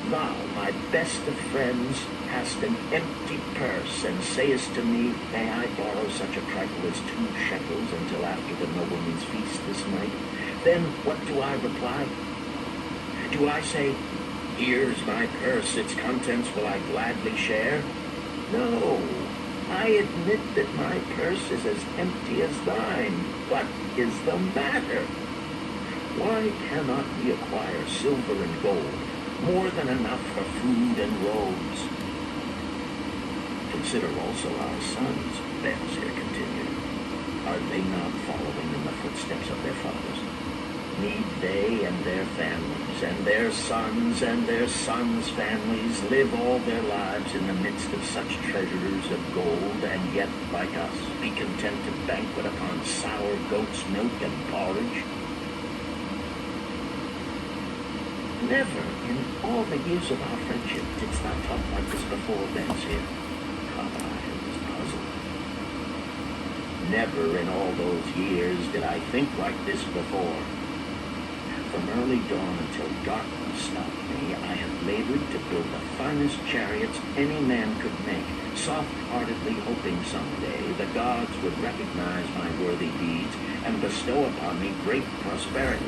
Thou, my best of friends, hast an empty purse, and sayest to me, may I borrow such a trifle as 2 shekels until after the nobleman's feast this night? Then what do I reply? Do I say, here's my purse, its contents will I gladly share? No, I admit that my purse is as empty as thine. What is the matter? Why cannot we acquire silver and gold, more than enough for food and robes? Consider also our sons, Benazir continued. Are they not following in the footsteps of their fathers? Need they and their families, and their sons' families, live all their lives in the midst of such treasures of gold, and yet, like us, be content to banquet upon sour goat's milk and porridge? Never in all the years of our friendship didst thou talk like this before, Benazir. I was puzzled. Never in all those years did I think like this before. From early dawn until darkness stopped me, I have labored to build the finest chariots any man could make, soft-heartedly hoping someday the gods would recognize my worthy deeds and bestow upon me great prosperity.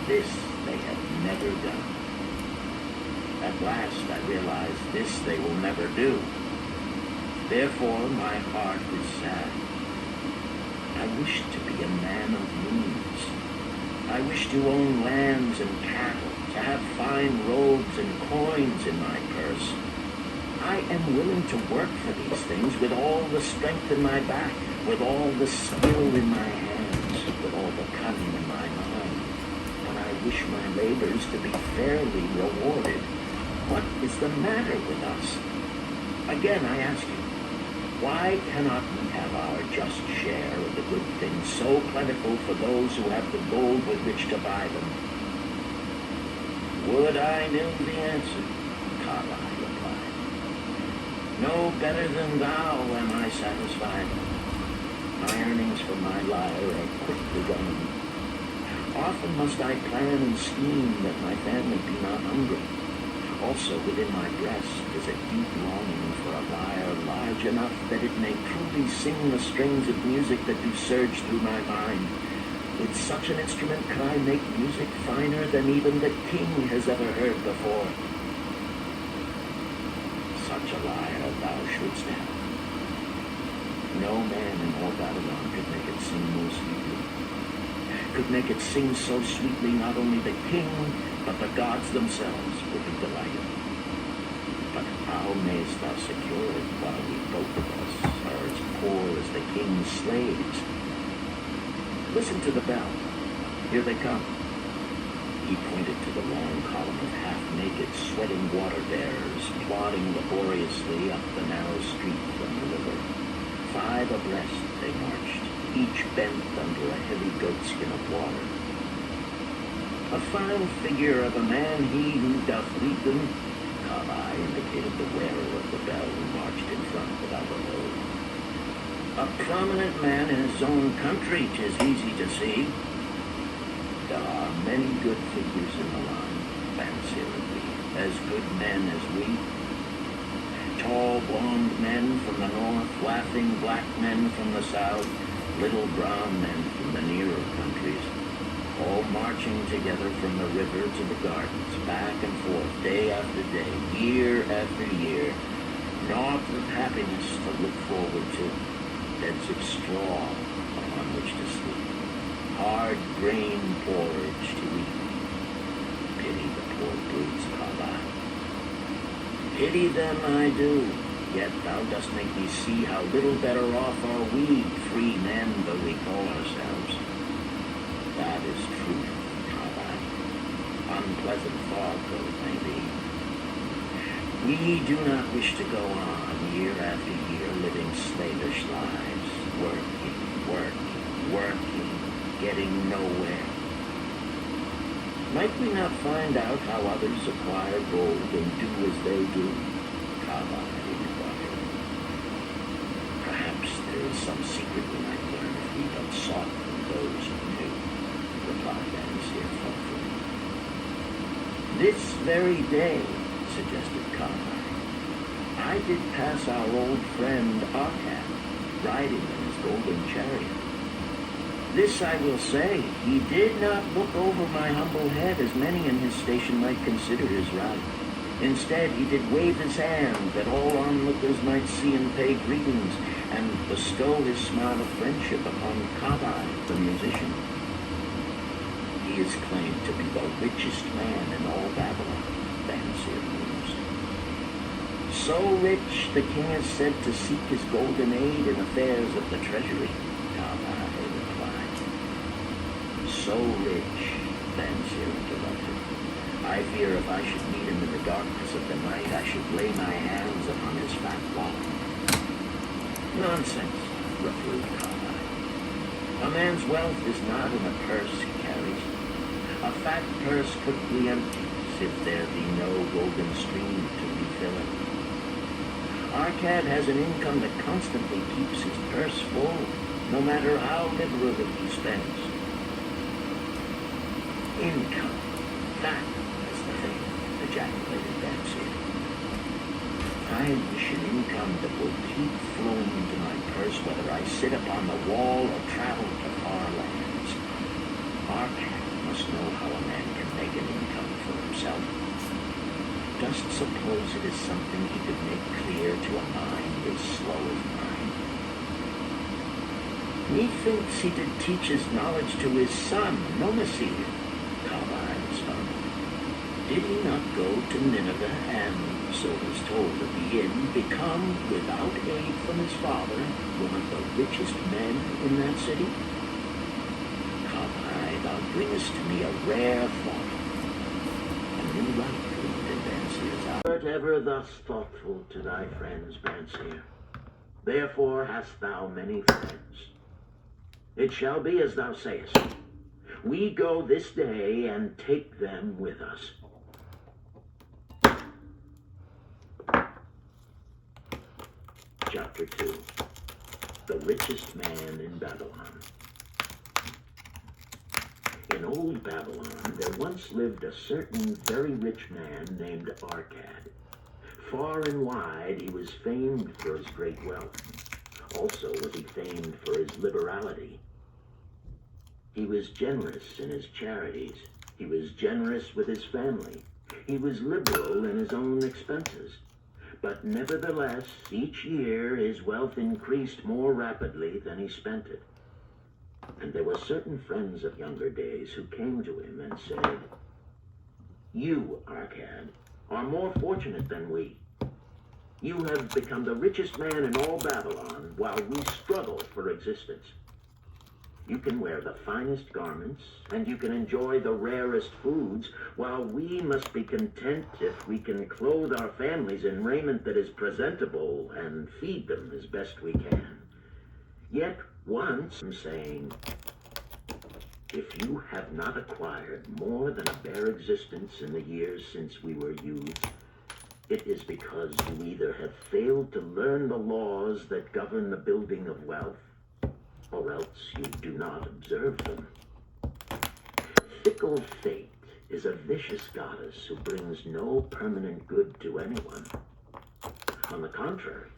This they have never done. At last I realize this they will never do. Therefore my heart is sad. I wish to be a man of means. I wish to own lands and cattle, to have fine robes and coins in my purse. I am willing to work for these things with all the strength in my back, with all the skill in my hands, with all the cunning in my mind. But I wish my labors to be fairly rewarded. What is the matter with us? Again, I ask you, why cannot we have our just share of the good things so plentiful for those who have the gold with which to buy them? Would I knew the answer, Kala replied. No better than thou am I satisfied. My earnings from my lyre are quickly gone. Often must I plan and scheme that my family be not hungry. Also within my breast is a deep longing for a lyre large enough that it may truly sing the strings of music that do surge through my mind. With such an instrument could I make music finer than even the king has ever heard before. Such a lyre thou shouldst have. No man in all Babylon could make it sing more sweetly. Could make it sing so sweetly not only the king, but the gods themselves would be delighted. But how mayst thou secure it while we both of us are as poor as the king's slaves? Listen to the bell. Here they come. He pointed to the long column of half-naked, sweating water-bearers plodding laboriously up the narrow street from the river. 5 abreast they marched, each bent under a heavy goatskin of water. A fine figure of a man he who doth lead them. Kala indicated the wearer of the bell who marched in front without a load. A prominent man in his own country, 'tis easy to see. There are many good figures in the line, Benazir agreed, as good men as we. Tall, blond men from the north, laughing black men from the south, little brown men from the nearer countries, all marching together from the river to the gardens, back and forth, day after day, year after year. Naught of happiness to look forward to, beds of straw upon which to sleep, hard grain porridge to eat. Pity the poor brutes, Kala. Pity them I do, yet thou dost make me see how little better off are we, free men though we call ourselves. That is truth, Kala. Unpleasant thought though it may be. We do not wish to go on year after year living slavish lives, working, getting nowhere. Might we not find out how others acquire gold and do as they do? Kala inquired. Perhaps there is some secret we might learn if we but sought from those who knew, replied Benazir thoughtfully. This very day, suggested Carmine, I did pass our old friend Arcad, riding in his golden chariot. This I will say, he did not look over my humble head as many in his station might consider his right. Instead, he did wave his hand that all onlookers might see and pay greetings, and bestow his smile of friendship upon Kabai, the musician. He is claimed to be the richest man in all Babylon, Bansier mused. So rich, the king is said to seek his golden aid in affairs of the treasury, Kabai replied. So rich, Bansier interrupted. I fear if I should meet him in the darkness of the night, I should lay my hands upon his fat wallet. Nonsense, reproved Carmine. A man's wealth is not in a purse he carries. A fat purse quickly empties if there be no golden stream to refill it. Arcad has an income that constantly keeps his purse full, no matter how liberally he spends. Income. That is the thing, ejaculated Bansier. I wish an income that will keep flowing into my purse whether I sit upon the wall or travel to far lands. Arcad must know how a man can make an income for himself. Dost suppose it is something he could make clear to a mind as slow as mine? Methinks he did teach his knowledge to his son, Nomasir, Carmine responded. Did he not go to Nineveh and, so is told at the inn, become, without aid from his father, one of the richest men in that city? Carmine, thou bringest to me a rare thought. A new light gleamed in Bansir's eye. Art ever thus thoughtful to thy friends, Bansir? Therefore hast thou many friends. It shall be as thou sayest. We go this day and take them with us. Chapter 2. The richest man in Babylon. In old Babylon, there once lived a certain very rich man named Arcad. Far and wide, he was famed for his great wealth. Also was he famed for his liberality. He was generous in his charities. He was generous with his family. He was liberal in his own expenses. But nevertheless, each year his wealth increased more rapidly than he spent it. And there were certain friends of younger days who came to him and said, "You, Arcad, are more fortunate than we. You have become the richest man in all Babylon while we struggle for existence. You can wear the finest garments, and you can enjoy the rarest foods, while we must be content if we can clothe our families in raiment that is presentable and feed them as best we can. Yet once I'm saying, if you have not acquired more than a bare existence in the years since we were youths, it is because you either have failed to learn the laws that govern the building of wealth, or else you do not observe them. Fickle fate is a vicious goddess who brings no permanent good to anyone. On the contrary,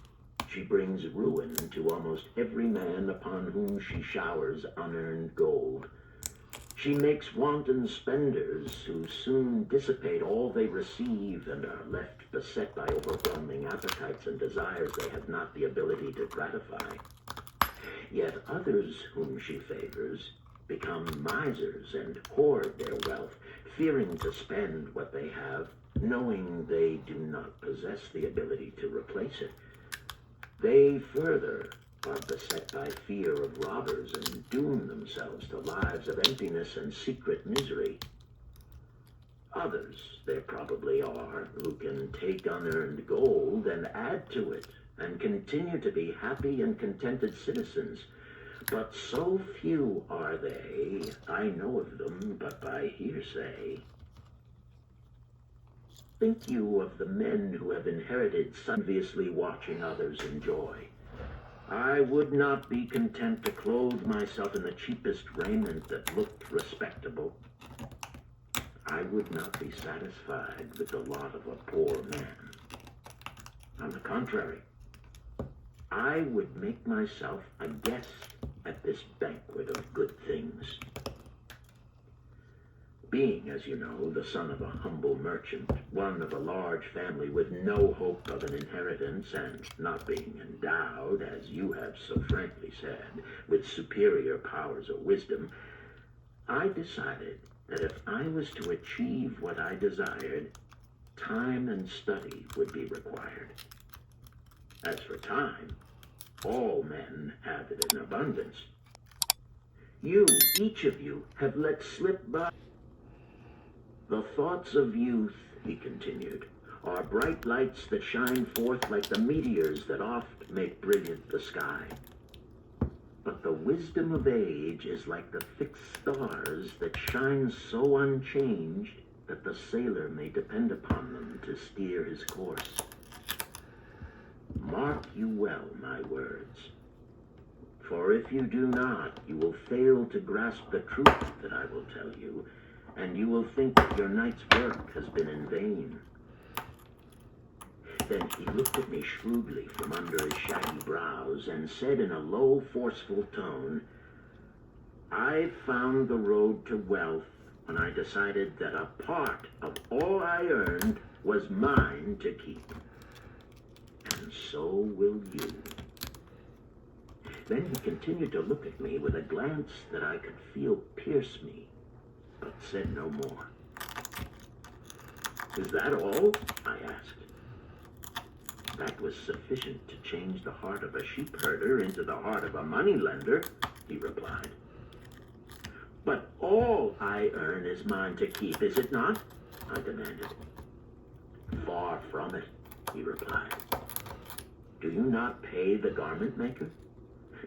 she brings ruin to almost every man upon whom she showers unearned gold. She makes wanton spenders who soon dissipate all they receive and are left beset by overwhelming appetites and desires they have not the ability to gratify. Yet others whom she favors become misers and hoard their wealth, fearing to spend what they have, knowing they do not possess the ability to replace it. They further are beset by fear of robbers and doom themselves to lives of emptiness and secret misery. Others there probably are who can take unearned gold and add to it and continue to be happy and contented citizens. But so few are they, I know of them but by hearsay. Think you of the men who have inherited enviously watching others enjoy. I would not be content to clothe myself in the cheapest raiment that looked respectable. I would not be satisfied with the lot of a poor man. On the contrary, I would make myself a guest at this banquet of good things. Being, as you know, the son of a humble merchant, one of a large family with no hope of an inheritance, and not being endowed, as you have so frankly said, with superior powers or wisdom, I decided that if I was to achieve what I desired, time and study would be required. As for time, all men have it in abundance. You, each of you, have let slip by. The thoughts of youth, he continued, are bright lights that shine forth like the meteors that oft make brilliant the sky. But the wisdom of age is like the fixed stars that shine so unchanged that the sailor may depend upon them to steer his course. Mark you well my words, for if you do not, you will fail to grasp the truth that I will tell you, and you will think that your night's work has been in vain. Then he looked at me shrewdly from under his shaggy brows and said in a low, forceful tone, I found the road to wealth when I decided that a part of all I earned was mine to keep. And so will you. Then he continued to look at me with a glance that I could feel pierce me, but said no more. Is that all? I asked. That was sufficient to change the heart of a sheep herder into the heart of a moneylender, he replied. But all I earn is mine to keep, is it not? I demanded. Far from it, he replied. Do you not pay the garment maker?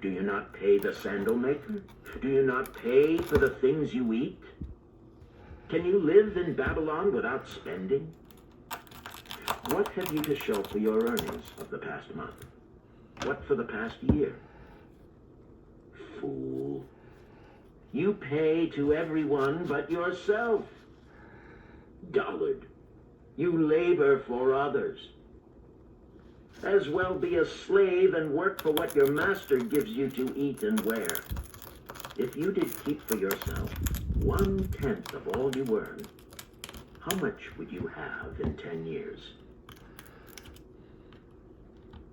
Do you not pay the sandal maker? Do you not pay for the things you eat? Can you live in Babylon without spending? What have you to show for your earnings of the past month? What for the past year? Fool. You pay to everyone but yourself. Dullard. You labor for others. As well be a slave and work for what your master gives you to eat and wear. If you did keep for yourself 1/10 of all you earn, how much would you have in 10 years?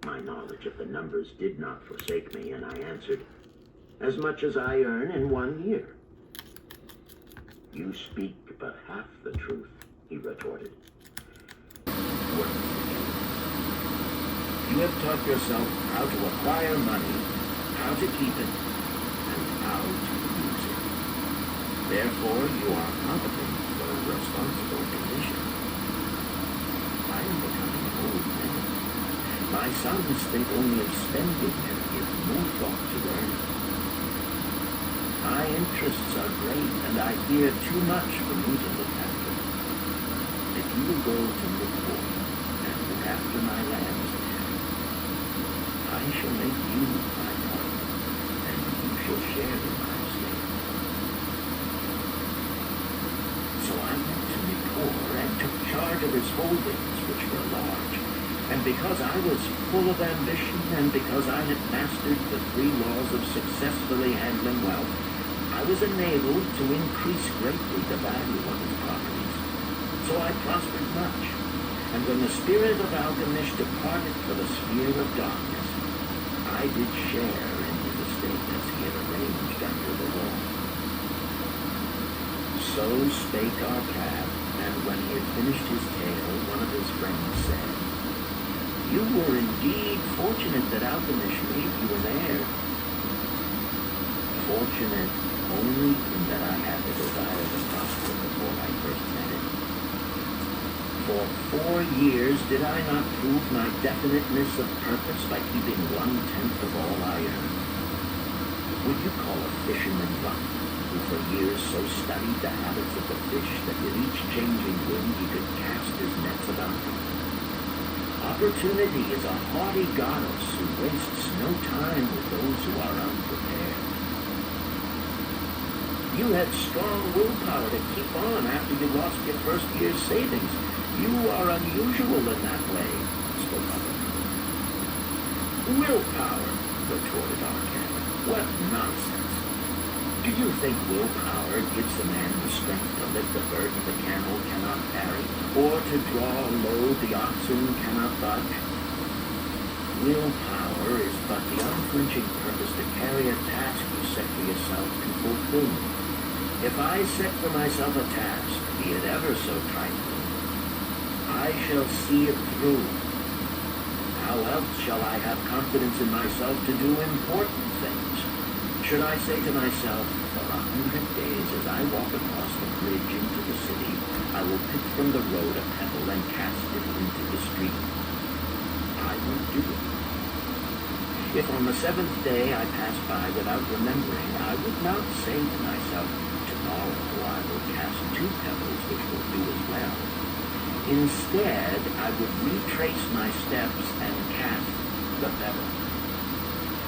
My knowledge of the numbers did not forsake me, and I answered, as much as I earn in 1 year. You speak but half the truth, he retorted. You have taught yourself how to acquire money, how to keep it, and how to use it. Therefore, you are competent for a responsible position. I am becoming an old man. My sons think only of spending and give no thought to earning. My interests are great, and I fear too much for me to look after. If you will go to Newport and look after my lands, I shall make you my partner, and you shall share in my estate. So I went to Newport and took charge of his holdings, which were large. And because I was full of ambition, and because I had mastered the 3 laws of successfully handling wealth, I was enabled to increase greatly the value of his properties. So I prospered much, and when the spirit of Algamish departed for the sphere of darkness, I did share in his estate as he had arranged under the law. So spake our path, and when he had finished his tale, one of his friends said, You were indeed fortunate that Algamish made you an heir. Fortunate only in that I had the desire to prosper before I first met him. For 4 years did I not prove my definiteness of purpose by keeping 1/10 of all I earned? Would you call a fisherman lucky, who for years so studied the habits of the fish that with each changing wind he could cast his nets about them? Opportunity is a haughty goddess who wastes no time with those who are unprepared. You had strong willpower to keep on after you lost your first year's savings. You are unusual in that way, spoke up. Willpower, retorted Arcana. What nonsense. Do you think willpower gives a man the strength to lift a burden the camel cannot carry, or to draw a load the oxen cannot budge? Willpower is but the unflinching purpose to carry a task you set for yourself to fulfill. If I set for myself a task, be it ever so trifling, I shall see it through. How else shall I have confidence in myself to do important things? Should I say to myself, for 100 days as I walk across the bridge into the city, I will pick from the road a pebble and cast it into the street? I won't do it. If on the 7th day I pass by without remembering, I would not say to myself, tomorrow I will cast 2 pebbles which will do as well. Instead, I would retrace my steps and cast the pebble.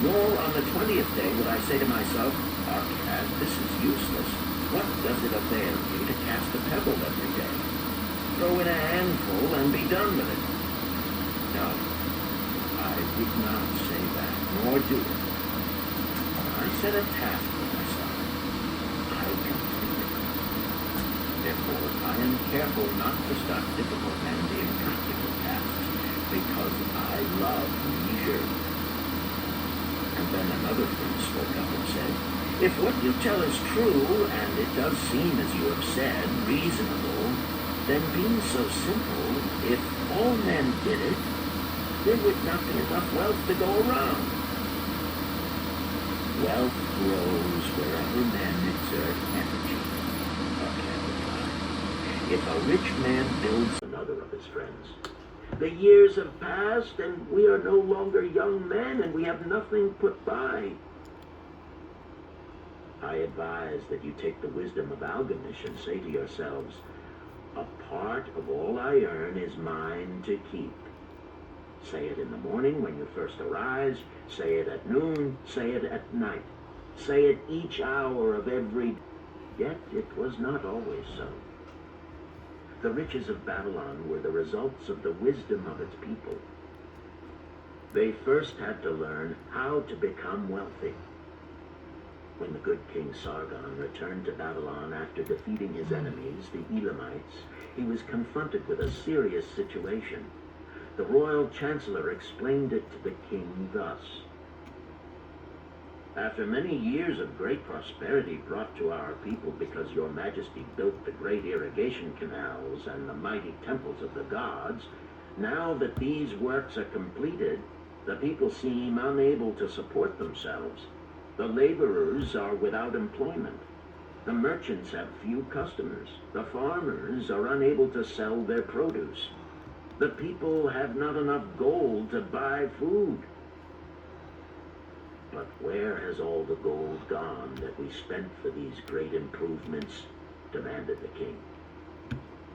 Nor on the 20th day would I say to myself, Arcad, this is useless. What does it avail you to cast a pebble every day? Throw in a handful and be done with it. No, I would not say that, nor do it. When I set a task for myself, I complete it. Therefore, I am careful not to start difficult and impractical tasks, because I love leisure. And then another friend spoke up and said, if what you tell is true, and it does seem, as you have said, reasonable, then being so simple, if all men did it, there would not be enough wealth to go around. Wealth grows wherever men exert energy. If a rich man builds another of his friends, the years have passed and we are no longer young men and we have nothing put by. I advise that you take the wisdom of Algamish and say to yourselves, a part of all I earn is mine to keep. Say it in the morning when you first arise, say it at noon, say it at night. Say it each hour of every day. Yet it was not always so. The riches of Babylon were the results of the wisdom of its people. They first had to learn how to become wealthy. When the good King Sargon returned to Babylon after defeating his enemies, the Elamites, he was confronted with a serious situation. The royal chancellor explained it to the king thus. After many years of great prosperity brought to our people because your majesty built the great irrigation canals and the mighty temples of the gods, now that these works are completed, the people seem unable to support themselves. The laborers are without employment. The merchants have few customers. The farmers are unable to sell their produce. The people have not enough gold to buy food. But where has all the gold gone that we spent for these great improvements? Demanded the king.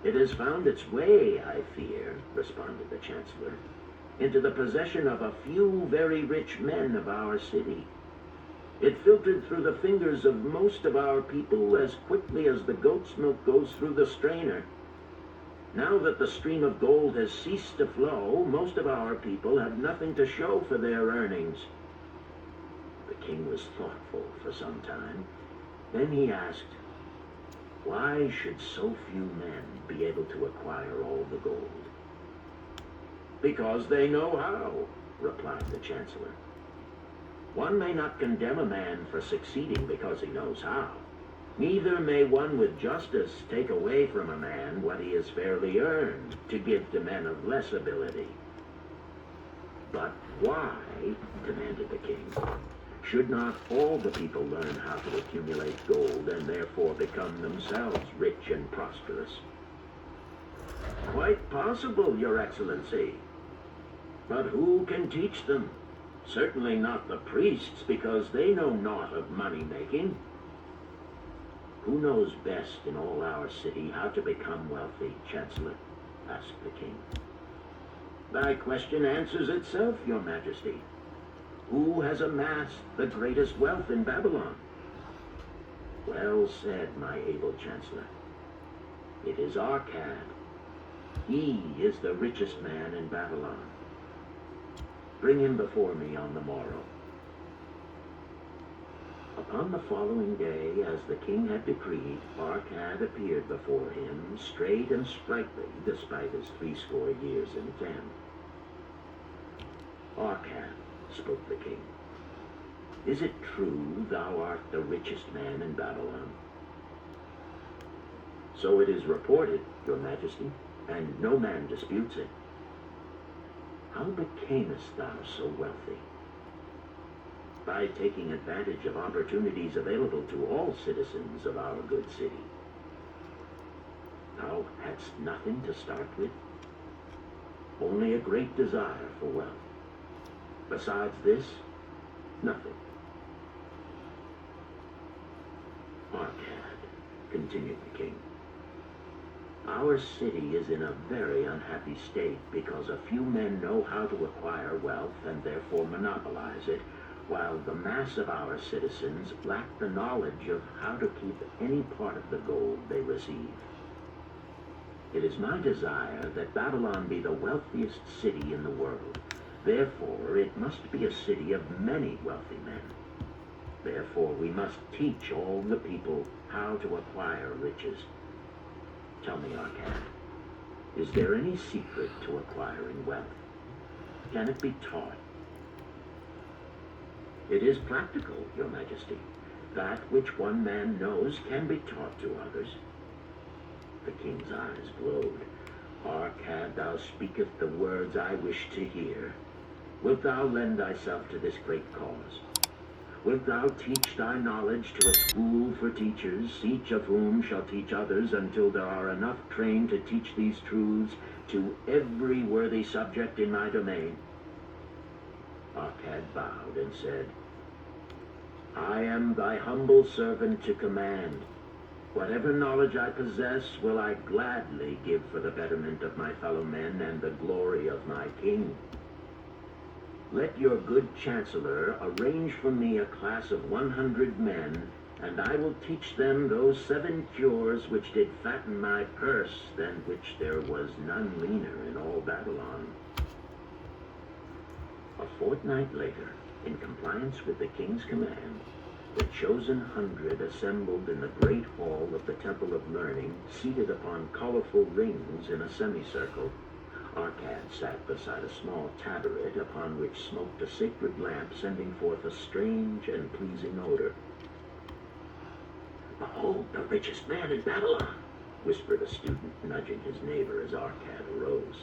It has found its way, I fear, responded the chancellor, into the possession of a few very rich men of our city. It filtered through the fingers of most of our people as quickly as the goat's milk goes through the strainer. Now that the stream of gold has ceased to flow, most of our people have nothing to show for their earnings. The king was thoughtful for some time. Then he asked, why should so few men be able to acquire all the gold? Because they know how, replied the chancellor. One may not condemn a man for succeeding because he knows how. Neither may one with justice take away from a man what he has fairly earned to give to men of less ability. But why, demanded the king, should not all the people learn how to accumulate gold and therefore become themselves rich and prosperous? Quite possible, Your Excellency. But who can teach them? Certainly not the priests, because they know naught of money-making. Who knows best in all our city how to become wealthy, Chancellor? Asked the king. Thy question answers itself, Your Majesty. Who has amassed the greatest wealth in Babylon? Well said, my able chancellor. It is Arcad. He is the richest man in Babylon. Bring him before me on the morrow. Upon the following day, as the king had decreed, Arcad appeared before him, straight and sprightly, despite his 80 years and 10. Arcad, spoke the king, is it true thou art the richest man in Babylon? So it is reported, your majesty, and no man disputes it. How becamest thou so wealthy? By taking advantage of opportunities available to all citizens of our good city. Thou hadst nothing to start with, only a great desire for wealth. Besides this, nothing. Arcad, continued the king, our city is in a very unhappy state because a few men know how to acquire wealth and therefore monopolize it, while the mass of our citizens lack the knowledge of how to keep any part of the gold they receive. It is my desire that Babylon be the wealthiest city in the world. Therefore, it must be a city of many wealthy men. Therefore, we must teach all the people how to acquire riches. Tell me, Arcad, is there any secret to acquiring wealth? Can it be taught? It is practical, your majesty. That which one man knows can be taught to others. The king's eyes glowed. Arcad, thou speakest the words I wish to hear. Wilt thou lend thyself to this great cause? Wilt thou teach thy knowledge to a school for teachers, each of whom shall teach others until there are enough trained to teach these truths to every worthy subject in my domain? Arcad bowed and said, I am thy humble servant to command. Whatever knowledge I possess will I gladly give for the betterment of my fellow men and the glory of my king. Let your good chancellor arrange for me a class of 100 men, and I will teach them those 7 cures which did fatten my purse, than which there was none leaner in all Babylon. A fortnight later, in compliance with the king's command, the chosen 100 assembled in the great hall of the Temple of Learning, seated upon colorful rings in a semicircle. Arcad sat beside a small tabaret upon which smoked a sacred lamp, sending forth a strange and pleasing odor. Behold the richest man in Babylon, whispered a student, nudging his neighbor as Arcad arose.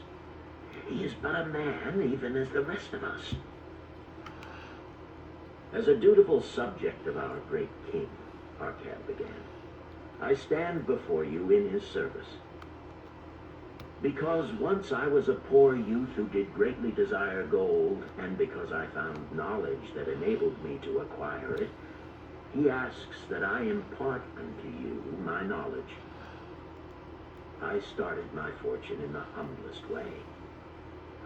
He is but a man, even as the rest of us. As a dutiful subject of our great king, Arcad began, I stand before you in his service. Because once I was a poor youth who did greatly desire gold, and because I found knowledge that enabled me to acquire it, he asks that I impart unto you my knowledge. I started my fortune in the humblest way.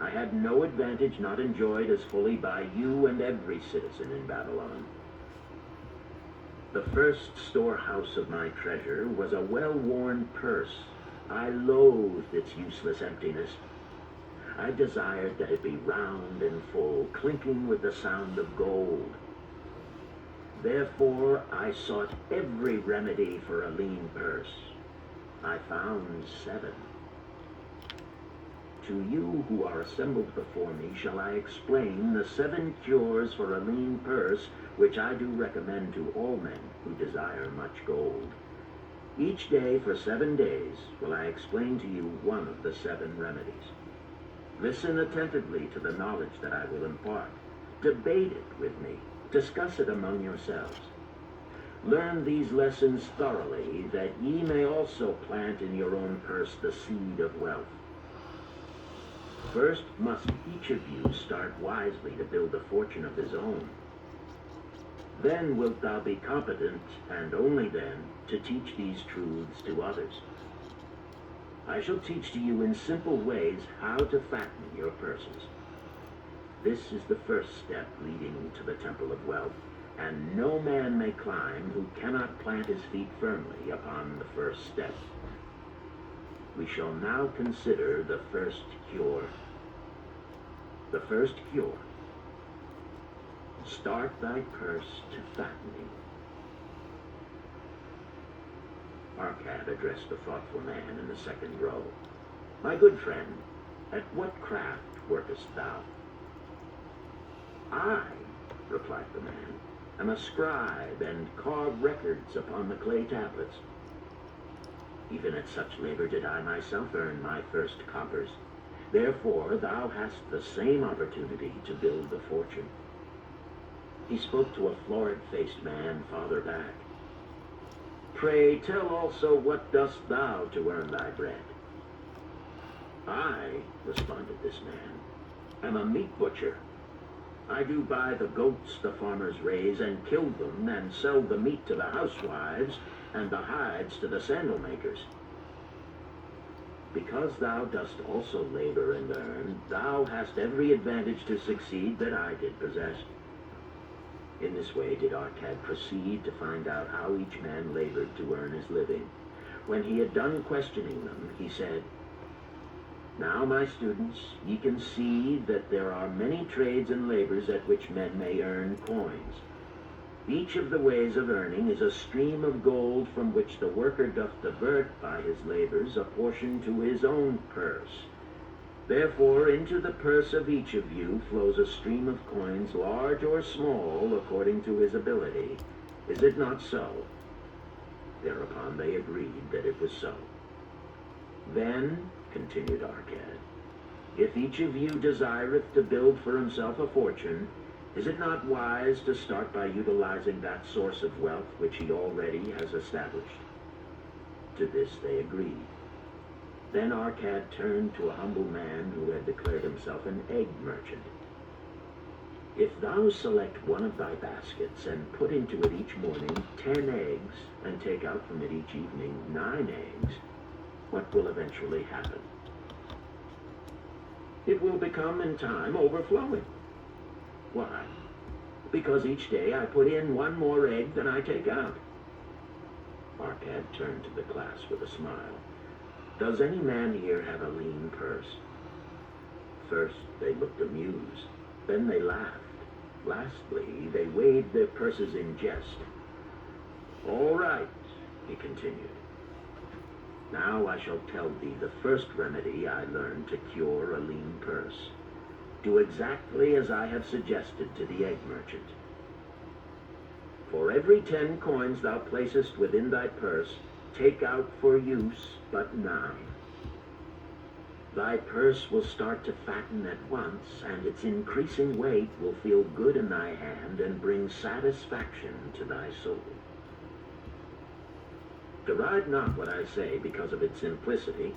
I had no advantage not enjoyed as fully by you and every citizen in Babylon. The first storehouse of my treasure was a well-worn purse. I loathed its useless emptiness. I desired that it be round and full, clinking with the sound of gold. Therefore, I sought every remedy for a lean purse. I found 7. To you who are assembled before me shall I explain the 7 cures for a lean purse, which I do recommend to all men who desire much gold. Each day for 7 days will I explain to you one of the 7 remedies. Listen attentively to the knowledge that I will impart. Debate it with me. Discuss it among yourselves. Learn these lessons thoroughly, that ye may also plant in your own purse the seed of wealth. First must each of you start wisely to build a fortune of his own. Then wilt thou be competent, and only then, to teach these truths to others. I shall teach to you in simple ways how to fatten your purses. This is the first step leading to the Temple of Wealth, and no man may climb who cannot plant his feet firmly upon the first step. We shall now consider the first cure. The first cure. Start thy purse to fattening. Arcad addressed the thoughtful man in the second row. My good friend, at what craft workest thou? I, replied the man, am a scribe, and carve records upon the clay tablets. Even at such labor did I myself earn my first coppers. Therefore thou hast the same opportunity to build a fortune. He spoke to a florid-faced man farther back. Pray tell also, what dost thou to earn thy bread? I, responded this man, am a meat butcher. I do buy the goats the farmers raise and kill them and sell the meat to the housewives and the hides to the sandal makers. Because thou dost also labor and earn, thou hast every advantage to succeed that I did possess. In this way did Arcad proceed to find out how each man labored to earn his living. When he had done questioning them, he said, Now, my students, ye can see that there are many trades and labors at which men may earn coins. Each of the ways of earning is a stream of gold from which the worker doth divert by his labors a portion to his own purse. Therefore into the purse of each of you flows a stream of coins, large or small, according to his ability. Is it not so? Thereupon they agreed that it was so. Then, continued Arcad, if each of you desireth to build for himself a fortune, is it not wise to start by utilizing that source of wealth which he already has established? To this they agreed. Then Arcad turned to a humble man who had declared himself an egg merchant. If thou select one of thy baskets and put into it each morning 10 eggs, and take out from it each evening 9 eggs, what will eventually happen? It will become in time overflowing. Why? Because each day I put in 1 more egg than I take out. Arcad turned to the class with a smile. Does any man here have a lean purse? First they looked amused, then they laughed. Lastly, they waved their purses in jest. All right, he continued. Now I shall tell thee the first remedy I learned to cure a lean purse. Do exactly as I have suggested to the egg merchant. For every 10 coins thou placest within thy purse, take out for use but 9. Thy purse will start to fatten at once, and its increasing weight will feel good in thy hand and bring satisfaction to thy soul. Deride not what I say because of its simplicity.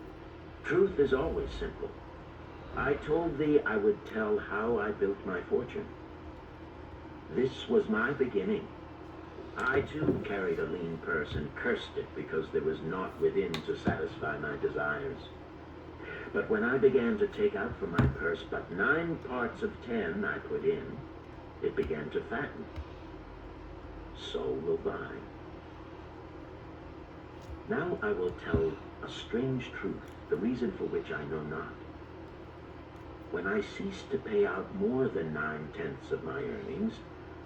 Truth is always simple. I told thee I would tell how I built my fortune. This was my beginning. I too carried a lean purse and cursed it because there was naught within to satisfy my desires. But when I began to take out from my purse but 9 parts of 10 I put in, it began to fatten. So will thine. Now I will tell a strange truth, the reason for which I know not. When I ceased to pay out more than 9/10 of my earnings,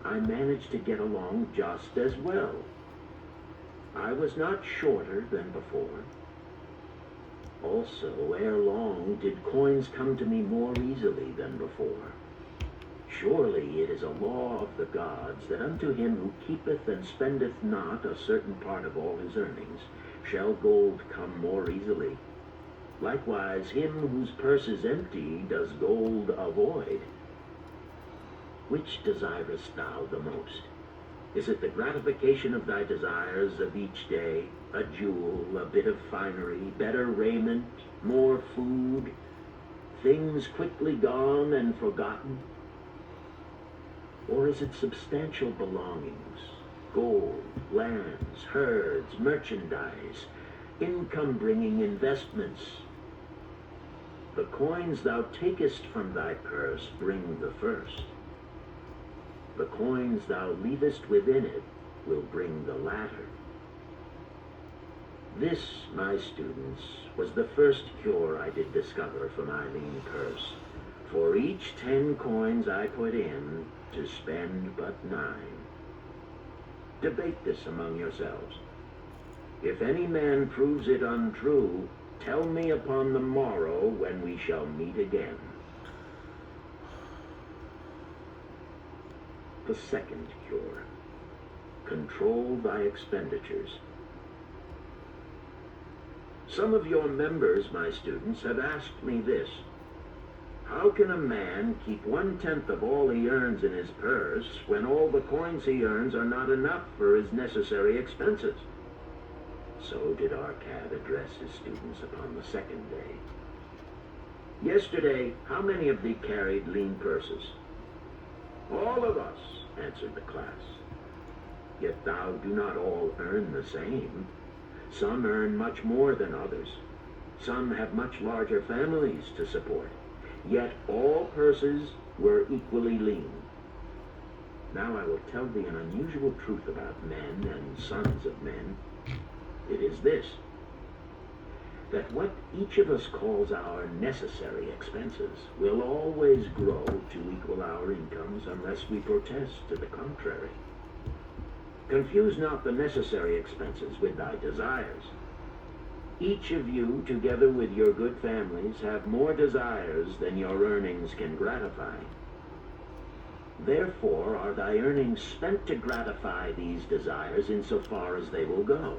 I managed to get along just as well. I was not shorter than before. Also, ere long did coins come to me more easily than before. Surely it is a law of the gods that unto him who keepeth and spendeth not a certain part of all his earnings shall gold come more easily. Likewise, him whose purse is empty does gold avoid. Which desirest thou the most? Is it the gratification of thy desires of each day, a jewel, a bit of finery, better raiment, more food, things quickly gone and forgotten? Or is it substantial belongings, gold, lands, herds, merchandise, income-bringing investments? The coins thou takest from thy purse bring the first. The coins thou leavest within it will bring the latter. This, my students, was the first cure I did discover for my lean purse. For each 10 coins I put in, to spend but 9. Debate this among yourselves. If any man proves it untrue, tell me upon the morrow when we shall meet again. The second cure. Control thy expenditures. Some of your members, my students, have asked me this. How can a man keep 1/10 of all he earns in his purse when all the coins he earns are not enough for his necessary expenses? So did Arcad address his students upon the second day. Yesterday, how many of thee carried lean purses? All of us, answered the class. Yet thou do not all earn the same. Some earn much more than others. Some have much larger families to support. Yet all purses were equally lean. Now I will tell thee an unusual truth about men and sons of men. It is this, that what each of us calls our necessary expenses will always grow to equal our incomes unless we protest to the contrary. Confuse not the necessary expenses with thy desires. Each of you, together with your good families, have more desires than your earnings can gratify. Therefore are thy earnings spent to gratify these desires insofar as they will go.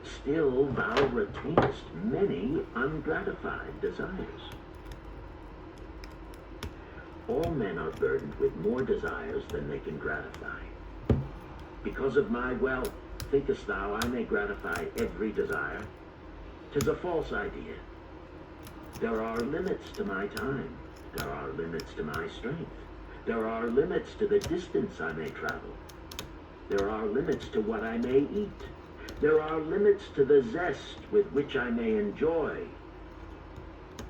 Still thou retainest many ungratified desires. All men are burdened with more desires than they can gratify. Because of my wealth, thinkest thou I may gratify every desire? 'Tis a false idea. There are limits to my time. There are limits to my strength. There are limits to the distance I may travel. There are limits to what I may eat. There are limits to the zest with which I may enjoy.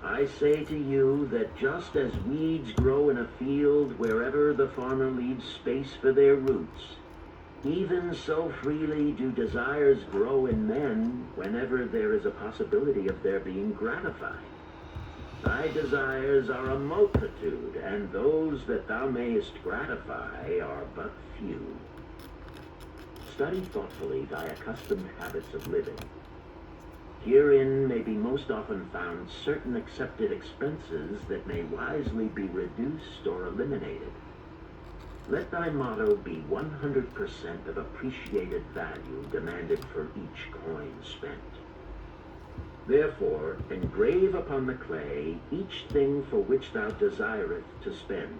I say to you that just as weeds grow in a field wherever the farmer leaves space for their roots, even so freely do desires grow in men whenever there is a possibility of their being gratified. Thy desires are a multitude, and those that thou mayest gratify are but few. Study thoughtfully thy accustomed habits of living. Herein may be most often found certain accepted expenses that may wisely be reduced or eliminated. Let thy motto be 100% of appreciated value demanded for each coin spent. Therefore, engrave upon the clay each thing for which thou desireth to spend.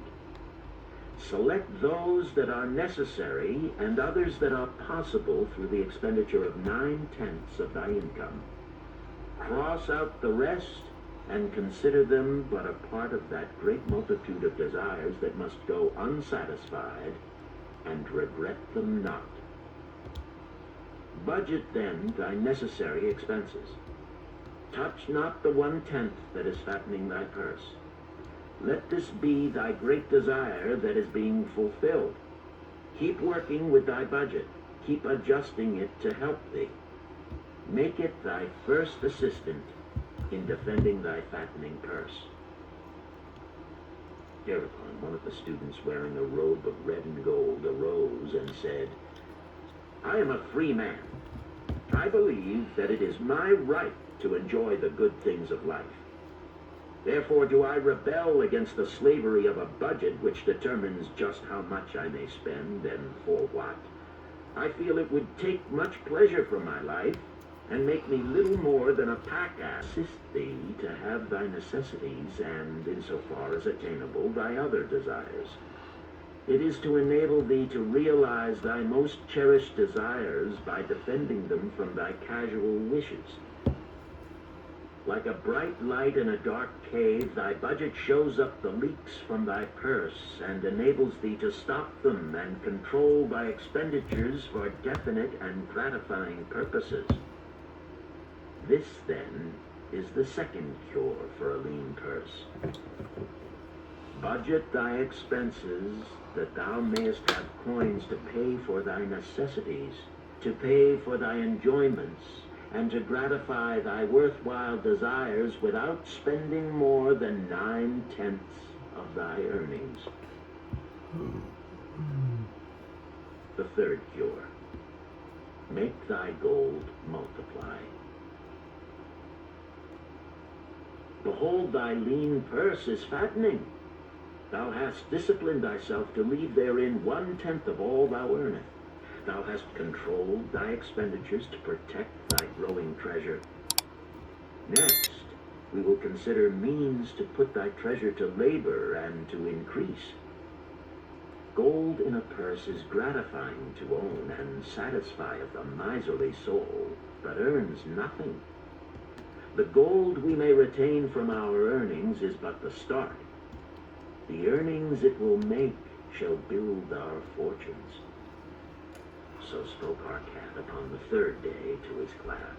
Select those that are necessary and others that are possible through the expenditure of 9/10 of thy income. Cross out the rest and consider them but a part of that great multitude of desires that must go unsatisfied, and regret them not. Budget then thy necessary expenses. Touch not the 1/10 that is fattening thy purse. Let this be thy great desire that is being fulfilled. Keep working with thy budget. Keep adjusting it to help thee. Make it thy first assistant in defending thy fattening purse. Hereupon one of the students, wearing a robe of red and gold, arose and said, I am a free man. I believe that it is my right to enjoy the good things of life. Therefore do I rebel against the slavery of a budget which determines just how much I may spend and for what. I feel it would take much pleasure from my life and make me little more than a pack-ass. Assist thee to have thy necessities and, insofar as attainable, thy other desires. It is to enable thee to realize thy most cherished desires by defending them from thy casual wishes. Like a bright light in a dark cave, thy budget shows up the leaks from thy purse and enables thee to stop them and control thy expenditures for definite and gratifying purposes. This, then, is the second cure for a lean purse. Budget thy expenses, that thou mayest have coins to pay for thy necessities, to pay for thy enjoyments, and to gratify thy worthwhile desires without spending more than 9/10 of thy earnings. The third cure: make thy gold multiply. Behold, thy lean purse is fattening. Thou hast disciplined thyself to leave therein 1/10 of all thou earnest. Thou hast controlled thy expenditures to protect thy growing treasure. Next, we will consider means to put thy treasure to labor and to increase. Gold in a purse is gratifying to own and satisfieth the miserly soul, but earns nothing. The gold we may retain from our earnings is but the start. The earnings it will make shall build our fortunes. So spoke our cat upon the third day to his class.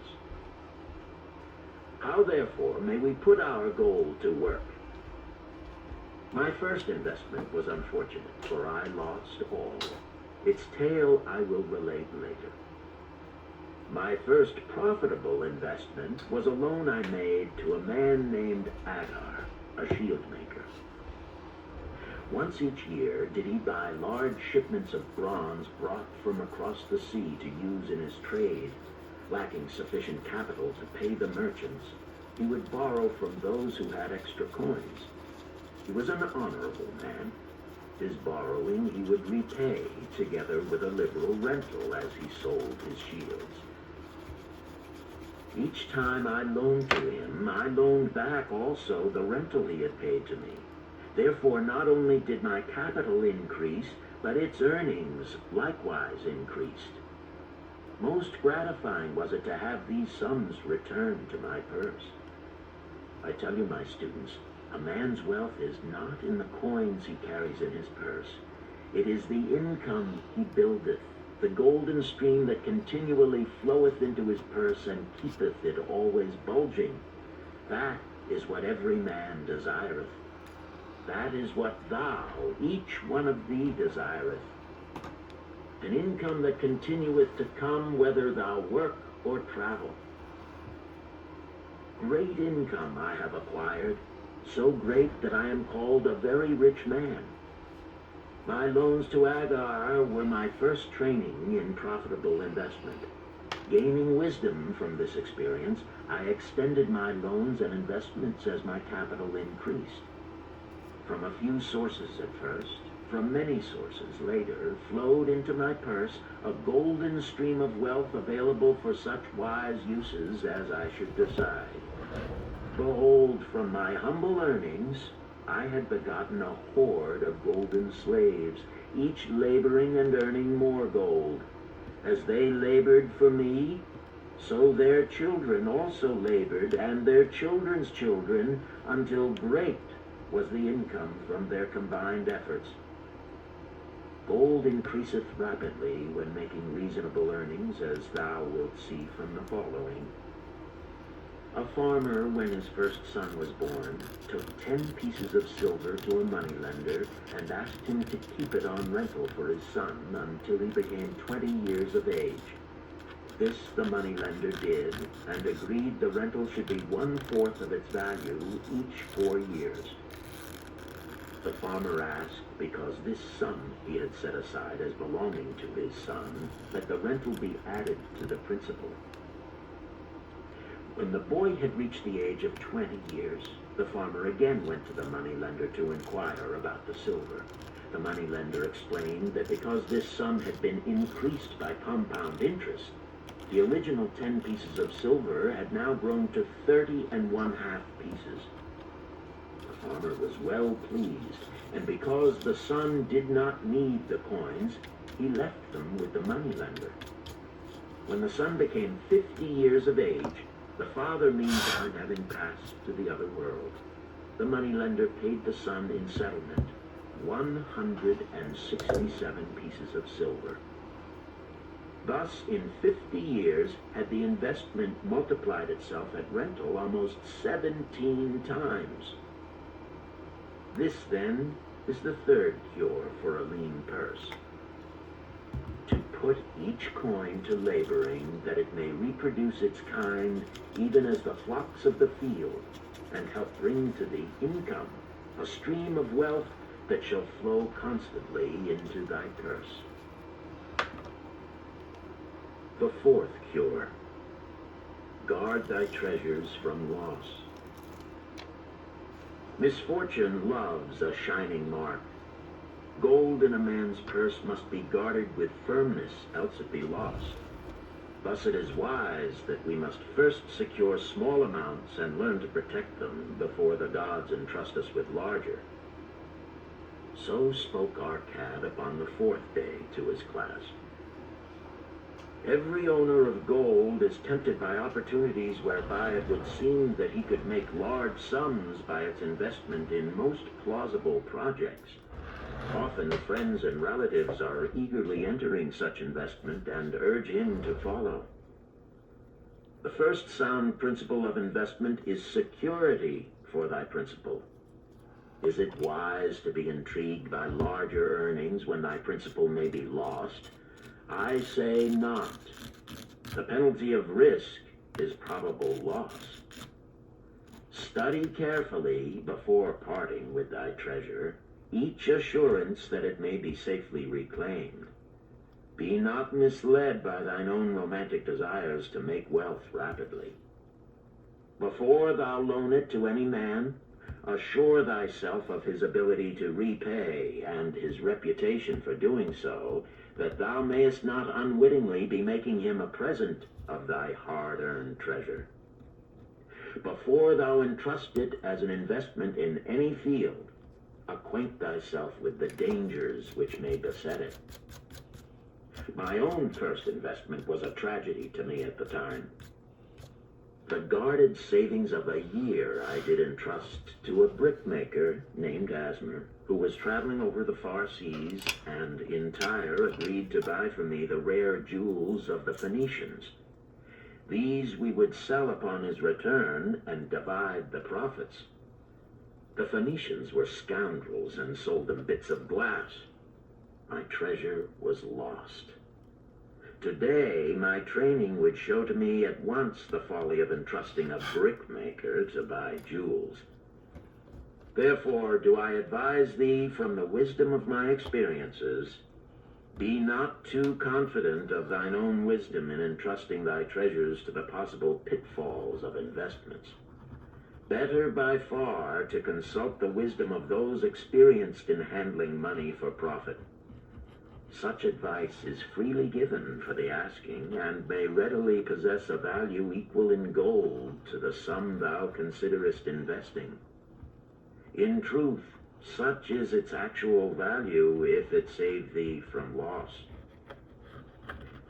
How therefore may we put our gold to work? My first investment was unfortunate, for I lost all. Its tale I will relate later. My first profitable investment was a loan I made to a man named Agar, a shield maker. Once each year did he buy large shipments of bronze brought from across the sea to use in his trade. Lacking sufficient capital to pay the merchants, he would borrow from those who had extra coins. He was an honorable man. His borrowing he would repay, together with a liberal rental as he sold his shields. Each time I loaned to him, I loaned back also the rental he had paid to me. Therefore, not only did my capital increase, but its earnings likewise increased. Most gratifying was it to have these sums returned to my purse. I tell you, my students, a man's wealth is not in the coins he carries in his purse. It is the income he buildeth, the golden stream that continually floweth into his purse and keepeth it always bulging. That is what every man desireth. That is what thou, each one of thee, desireth. An income that continueth to come whether thou work or travel. Great income I have acquired, so great that I am called a very rich man. My loans to Agar were my first training in profitable investment. Gaining wisdom from this experience, I extended my loans and investments as my capital increased. From a few sources at first, from many sources later, flowed into my purse a golden stream of wealth available for such wise uses as I should decide. Behold, from my humble earnings, I had begotten a horde of golden slaves, each laboring and earning more gold. As they labored for me, so their children also labored, and their children's children, until great was the income from their combined efforts. Gold increaseth rapidly when making reasonable earnings, as thou wilt see from the following. A farmer, when his first son was born, took 10 pieces of silver to a moneylender and asked him to keep it on rental for his son until he became 20 years of age. This the moneylender did, and agreed the rental should be 1/4 of its value each 4 years. The farmer asked, because this sum he had set aside as belonging to his son, that the rental be added to the principal. When the boy had reached the age of 20 years, the farmer again went to the moneylender to inquire about the silver. The moneylender explained that because this sum had been increased by compound interest, the original 10 pieces of silver had now grown to 30½ pieces. The farmer was well pleased, and because the son did not need the coins, he left them with the moneylender. When the son became 50 years of age, the father meantime having passed to the other world, the moneylender paid the son in settlement 167 pieces of silver. Thus, in 50 years, had the investment multiplied itself at rental almost 17 times. This, then, is the third cure for a lean purse. To put each coin to laboring, that it may reproduce its kind, even as the flocks of the field, and help bring to thee income, a stream of wealth that shall flow constantly into thy purse. The fourth cure. Guard thy treasures from loss. Misfortune loves a shining mark. Gold in a man's purse must be guarded with firmness, else it be lost. Thus it is wise that we must first secure small amounts and learn to protect them before the gods entrust us with larger. So spoke Arcad upon the fourth day to his class. Every owner of gold is tempted by opportunities whereby it would seem that he could make large sums by its investment in most plausible projects. Often friends and relatives are eagerly entering such investment and urge him to follow. The first sound principle of investment is security for thy principal. Is it wise to be intrigued by larger earnings when thy principal may be lost? I say not. The penalty of risk is probable loss. Study carefully before parting with thy treasure each assurance that it may be safely reclaimed. Be not misled by thine own romantic desires to make wealth rapidly. Before thou loan it to any man, assure thyself of his ability to repay and his reputation for doing so, that thou mayest not unwittingly be making him a present of thy hard-earned treasure. Before thou entrust it as an investment in any field, acquaint thyself with the dangers which may beset it. My own first investment was a tragedy to me at the time. The guarded savings of a year I did entrust to a brickmaker named Asmer, who was traveling over the far seas and in Tyre agreed to buy for me the rare jewels of the Phoenicians. These we would sell upon his return and divide the profits. The Phoenicians were scoundrels and sold them bits of glass. My treasure was lost. Today, my training would show to me at once the folly of entrusting a brickmaker to buy jewels. Therefore do I advise thee from the wisdom of my experiences, be not too confident of thine own wisdom in entrusting thy treasures to the possible pitfalls of investments. Better by far to consult the wisdom of those experienced in handling money for profit. Such advice is freely given for the asking, and may readily possess a value equal in gold to the sum thou considerest investing. In truth, such is its actual value if it save thee from loss.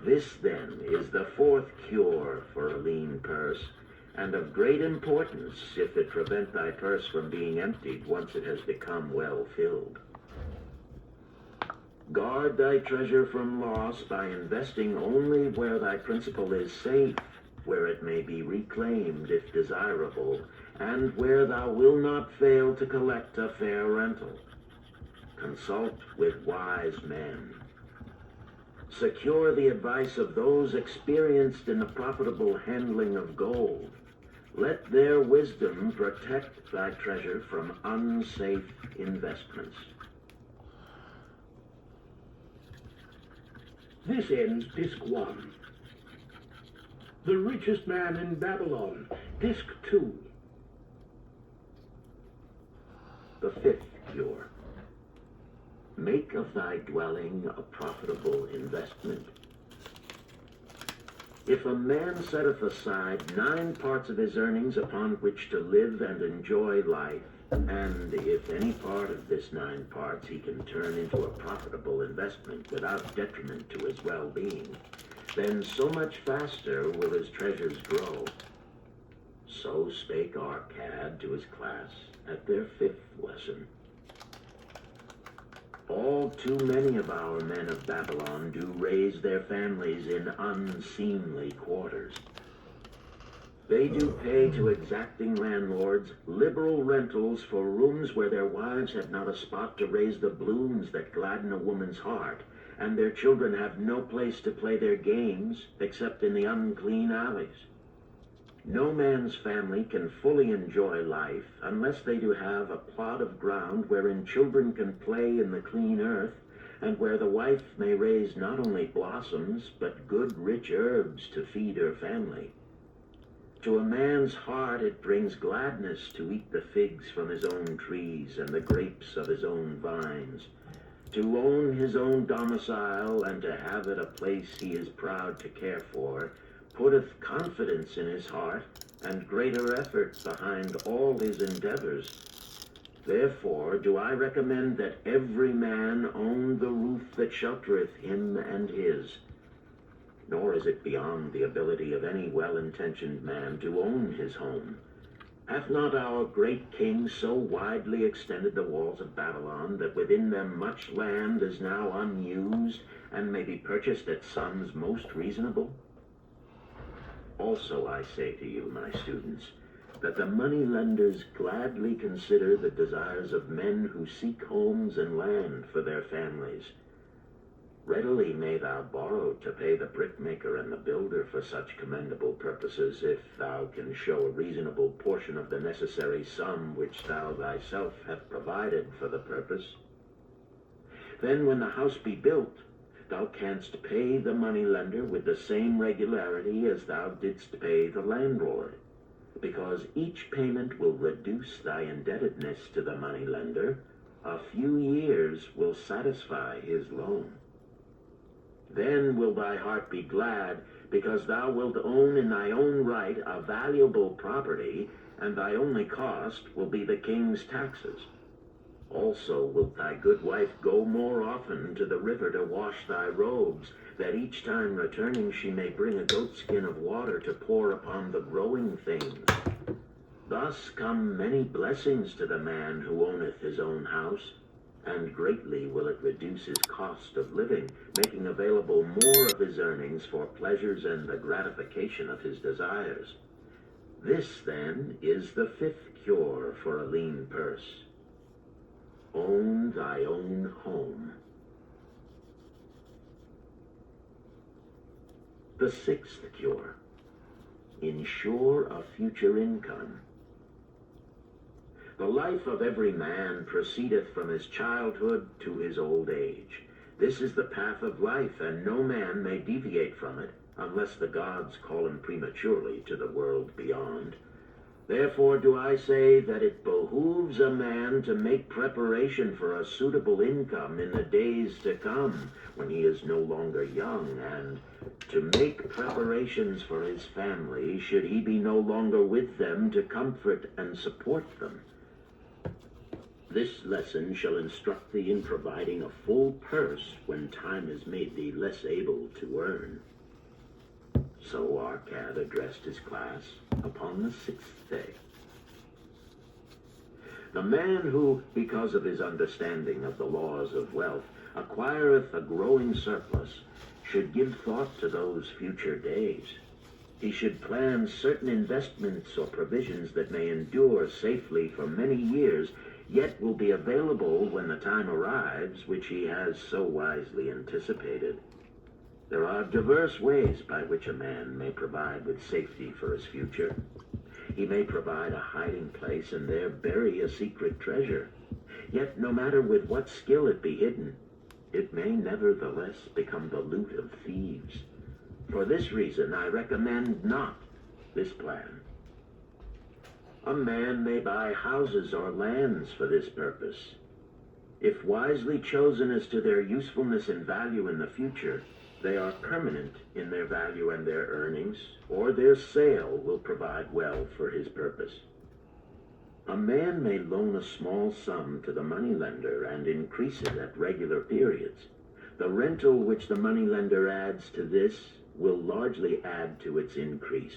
This, then, is the fourth cure for a lean purse, and of great importance if it prevent thy purse from being emptied once it has become well filled. Guard thy treasure from loss by investing only where thy principal is safe, where it may be reclaimed if desirable, and where thou wilt not fail to collect a fair rental. Consult with wise men. Secure the advice of those experienced in the profitable handling of gold. Let their wisdom protect thy treasure from unsafe investments. This ends Disc 1. The Richest Man in Babylon, Disc 2. The fifth cure. Make of thy dwelling a profitable investment. If a man setteth aside 9 parts of his earnings upon which to live and enjoy life, and if any part of this 9 parts he can turn into a profitable investment without detriment to his well-being, then so much faster will his treasures grow. So spake Arcad to his class at their 5th lesson. All too many of our men of Babylon do raise their families in unseemly quarters. They do pay to exacting landlords liberal rentals for rooms where their wives have not a spot to raise the blooms that gladden a woman's heart, and their children have no place to play their games except in the unclean alleys. No man's family can fully enjoy life unless they do have a plot of ground wherein children can play in the clean earth, and where the wife may raise not only blossoms, but good rich herbs to feed her family. To a man's heart it brings gladness to eat the figs from his own trees and the grapes of his own vines, to own his own domicile and to have it a place he is proud to care for, putteth confidence in his heart and greater effort behind all his endeavors. Therefore do I recommend that every man own the roof that sheltereth him and his. Nor is it beyond the ability of any well-intentioned man to own his home. Hath not our great king so widely extended the walls of Babylon that within them much land is now unused and may be purchased at sums most reasonable? Also I say to you, my students, that the money-lenders gladly consider the desires of men who seek homes and land for their families. Readily may thou borrow to pay the brickmaker and the builder for such commendable purposes, if thou can show a reasonable portion of the necessary sum which thou thyself hast provided for the purpose. Then when the house be built, thou canst pay the money-lender with the same regularity as thou didst pay the landlord, because each payment will reduce thy indebtedness to the money-lender. A few years will satisfy his loan. Then will thy heart be glad, because thou wilt own in thy own right a valuable property, and thy only cost will be the king's taxes. Also wilt thy good wife go more often to the river to wash thy robes, that each time returning she may bring a goatskin of water to pour upon the growing things. Thus come many blessings to the man who owneth his own house, and greatly will it reduce his cost of living, making available more of his earnings for pleasures and the gratification of his desires. This, then, is the fifth cure for a lean purse. Own thy own home. The sixth cure. Ensure a future income. The life of every man proceedeth from his childhood to his old age. This is the path of life, and no man may deviate from it, unless the gods call him prematurely to the world beyond. Therefore do I say that it behooves a man to make preparation for a suitable income in the days to come, when he is no longer young, and to make preparations for his family, should he be no longer with them to comfort and support them. This lesson shall instruct thee in providing a full purse when time has made thee less able to earn. So Arcad addressed his class upon the sixth day. The man who, because of his understanding of the laws of wealth, acquireth a growing surplus, should give thought to those future days. He should plan certain investments or provisions that may endure safely for many years, yet will be available when the time arrives which he has so wisely anticipated. There are diverse ways by which a man may provide with safety for his future. He may provide a hiding place and there bury a secret treasure. Yet no matter with what skill it be hidden, it may nevertheless become the loot of thieves. For this reason I recommend not this plan. A man may buy houses or lands for this purpose. If wisely chosen as to their usefulness and value in the future, they are permanent in their value and their earnings, or their sale will provide well for his purpose. A man may loan a small sum to the moneylender and increase it at regular periods. The rental which the moneylender adds to this will largely add to its increase.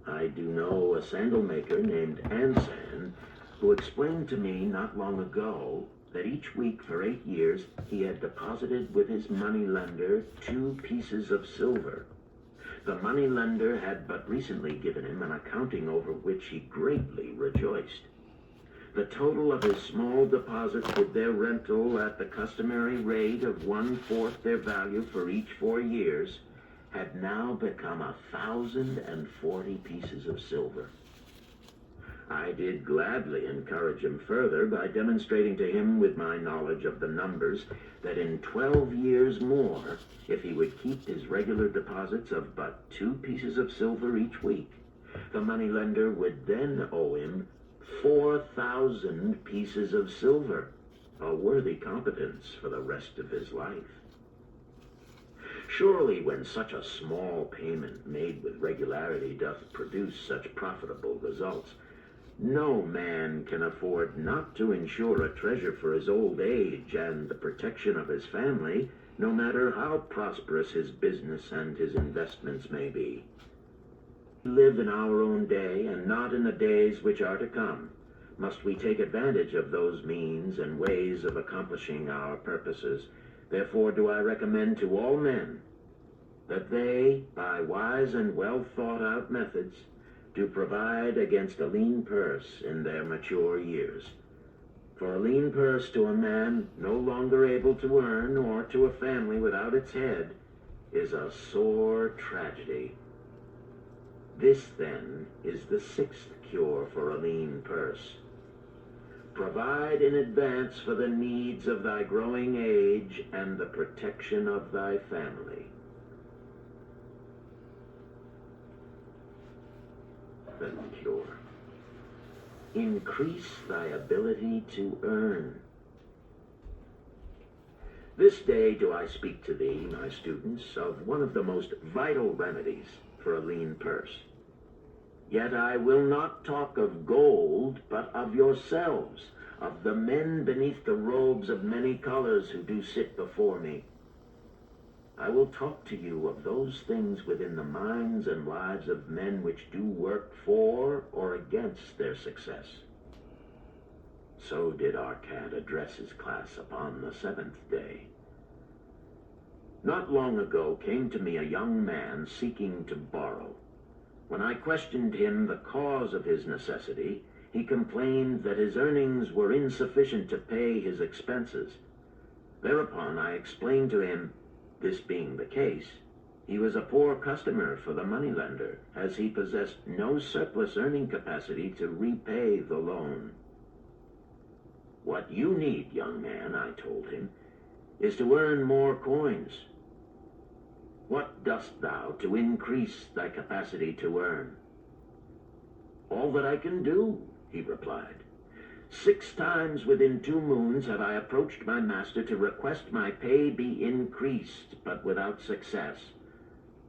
I do know a sandal maker named Ansan, who explained to me not long ago that each week for 8 years he had deposited with his moneylender 2 pieces of silver. The moneylender had but recently given him an accounting over which he greatly rejoiced. The total of his small deposits with their rental at the customary rate of 1/4 their value for each 4 years had now become 1,040 pieces of silver. I did gladly encourage him further by demonstrating to him with my knowledge of the numbers that in 12 years more, if he would keep his regular deposits of but 2 pieces of silver each week, the moneylender would then owe him 4,000 pieces of silver, a worthy competence for the rest of his life. Surely when such a small payment made with regularity doth produce such profitable results, no man can afford not to insure a treasure for his old age and the protection of his family, no matter how prosperous his business and his investments may be. We live in our own day, and not in the days which are to come. Must we take advantage of those means and ways of accomplishing our purposes? Therefore do I recommend to all men that they, by wise and well thought out methods, do provide against a lean purse in their mature years. For a lean purse to a man no longer able to earn, or to a family without its head, is a sore tragedy. This, then, is the 6th cure for a lean purse. Provide in advance for the needs of thy growing age and the protection of thy family. 7th cure. Increase thy ability to earn. This day do I speak to thee, my students, of one of the most vital remedies for a lean purse. Yet I will not talk of gold, but of yourselves, of the men beneath the robes of many colors who do sit before me. I will talk to you of those things within the minds and lives of men which do work for or against their success. So did Arcad address his class upon the 7th day. Not long ago came to me a young man seeking to borrow. When I questioned him the cause of his necessity, he complained that his earnings were insufficient to pay his expenses. Thereupon I explained to him, this being the case, he was a poor customer for the moneylender, as he possessed no surplus earning capacity to repay the loan. What you need, young man, I told him, is to earn more coins. What dost thou to increase thy capacity to earn? All that I can do, he replied. 6 times within 2 moons have I approached my master to request my pay be increased, but without success.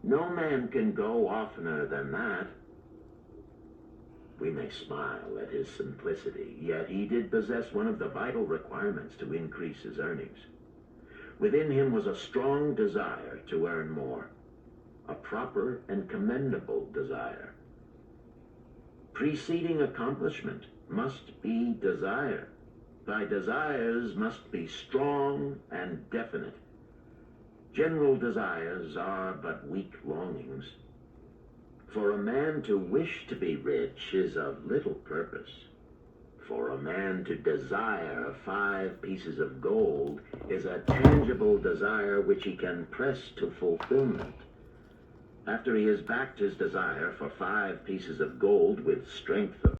No man can go oftener than that. We may smile at his simplicity, yet he did possess one of the vital requirements to increase his earnings. Within him was a strong desire to earn more, a proper and commendable desire. Preceding accomplishment must be desire. Thy desires must be strong and definite. General desires are but weak longings. For a man to wish to be rich is of little purpose. For a man to desire 5 pieces of gold is a tangible desire which he can press to fulfillment. After he has backed his desire for 5 pieces of gold with strength of